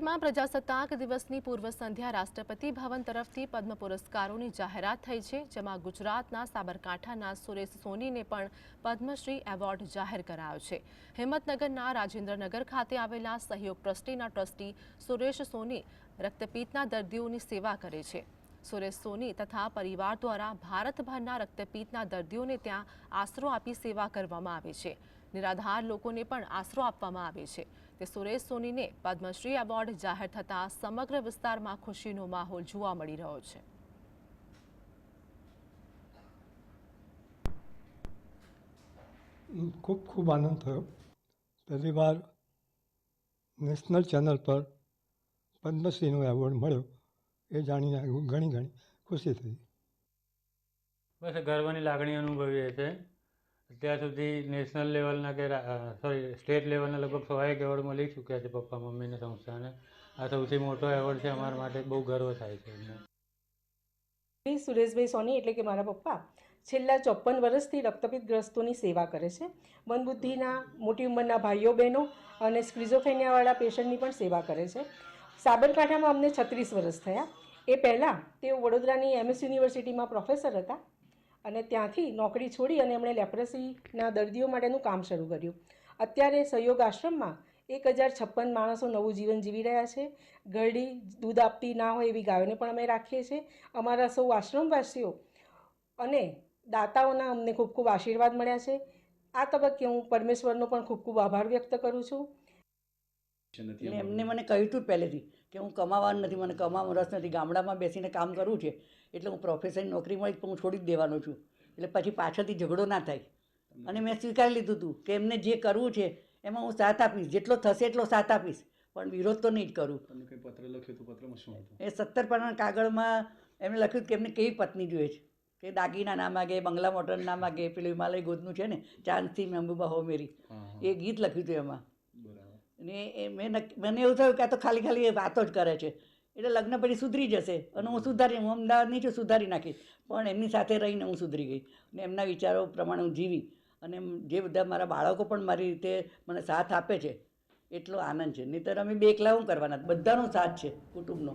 દેશભરમાં પ્રજાસત્તાક દિવસની પૂર્વ સંધ્યા રાષ્ટ્રપતિ ભવન તરફથી પદ્મ પુરસ્કારોની જાહેરાત થઈ છે, જેમાં ગુજરાતના સાબરકાંઠાના સુરેશ સોનીને પણ પદ્મશ્રી એવોર્ડ જાહેર કરાયો છે। હિંમતનગરના રાજેન્દ્રનગર ખાતે આવેલા સહયોગ ટ્રસ્ટીના ટ્રસ્ટી સુરેશ સોની રક્તપિત્તના દર્દીઓની સેવા કરે છે। સુરેશ સોની તથા પરિવાર દ્વારા ભારતભરના રક્તપિત્તના દર્દીઓને ત્યાં આશરો આપી સેવા કરવામાં આવે છે। નિરાધાર લોકોને પણ આશરો આપવામાં આવે છે। તે સુરેશ સોનીને પદ્મશ્રી એવોર્ડ જાહેર થતાં સમગ્ર વિસ્તારમાં ખુશીનો માહોલ જોવા મળી રહ્યો છે। ખૂબ ખૂબ આનંદ થયો। પહેલી વાર નેશનલ ચેનલ પર પદ્મશ્રીનો એવોર્ડ મળ્યો એ જાણીને ઘણી ખુશી થઈ। બસ ગર્વની લાગણી અનુભવીએ છીએ। અત્યાર સુધી નેશનલ લેવલના કે સ્ટેટ લેવલના લગભગ 100 એવોર્ડ મળી ચૂક્યા છે પપ્પા મમ્મીને સંસ્થાને। આ સૌથી મોટો એવોર્ડ છે અમારા માટે, બહુ ગર્વ થાય છે। સુરેશભાઈ સોની એટલે કે મારા પપ્પા છેલ્લા 54 વર્ષથી રક્તપિત્તગ્રસ્તોની સેવા કરે છે। મંદબુદ્ધિના, મોટી ઉંમરના ભાઈઓ બહેનો અને સ્ક્રિઝોફ્રેનિયાવાળા પેશન્ટની પણ સેવા કરે છે। સાબરકાંઠામાં અમને 36 વર્ષ થયા। એ પહેલાં તેઓ વડોદરાની MS યુનિવર્સિટીમાં પ્રોફેસર હતા અને ત્યાંથી નોકરી છોડી અને એમણે લેપ્રસીના દર્દીઓ માટેનું કામ શરૂ કર્યું। અત્યારે સહયોગ આશ્રમમાં 1056 માણસો નવું જીવન જીવી રહ્યા છે। ઘરડી દૂધ આપતી ના હોય એવી ગાયોને પણ અમે રાખીએ છીએ। અમારા સૌ આશ્રમવાસીઓ અને દાતાઓના અમને ખૂબ ખૂબ આશીર્વાદ મળ્યા છે। આ તબક્કે હું પરમેશ્વરનો પણ ખૂબ ખૂબ આભાર વ્યક્ત કરું છું। એમને મને કહ્યું હતું પહેલેથી કે હું કમાવાનું નથી, મને કમાવામાં રસ નથી, ગામડામાં બેસીને કામ કરવું છે, એટલે હું પ્રોફેસરની નોકરી મળી પણ હું છોડી જ દેવાનો છું, એટલે પછી પાછળથી ઝઘડો ના થાય। અને મેં સ્વીકારી લીધું હતું કે એમને જે કરવું છે એમાં હું સાથ આપીશ, જેટલો થશે એટલો સાથ આપીશ, પણ વિરોધ તો નહીં જ કરું। તમને કંઈ પત્ર લખ્યો તો પત્રમાં શું હતું? એ 17 પાનાના કાગળમાં એમણે લખ્યું કે એમને કેવી પત્ની જોઈએ છે, કે દાગીના ના માગે, બંગલા મોટર ના માગે, પેલું હિમાલય ગોદનું છે ને ચાંદથી મહેબૂબા હો મેરી, એ ગીત લખ્યું હતું એમાં। અને મને એવું થયું કે આ તો ખાલી એ વાતો જ કરે છે, એટલે લગ્ન પછી સુધરી જશે અને હું અમદાવાદની છું, સુધારી નાખીશ। પણ એમની સાથે રહીને હું સુધરી ગઈ અને એમના વિચારો પ્રમાણે હું જીવી અને જે બધા મારા બાળકો પણ મારી રીતે મને સાથ આપે છે એટલો આનંદ છે। નહીંતર અમે બે એકલા હું કરવાના, બધાનો સાથ છે કુટુંબનો।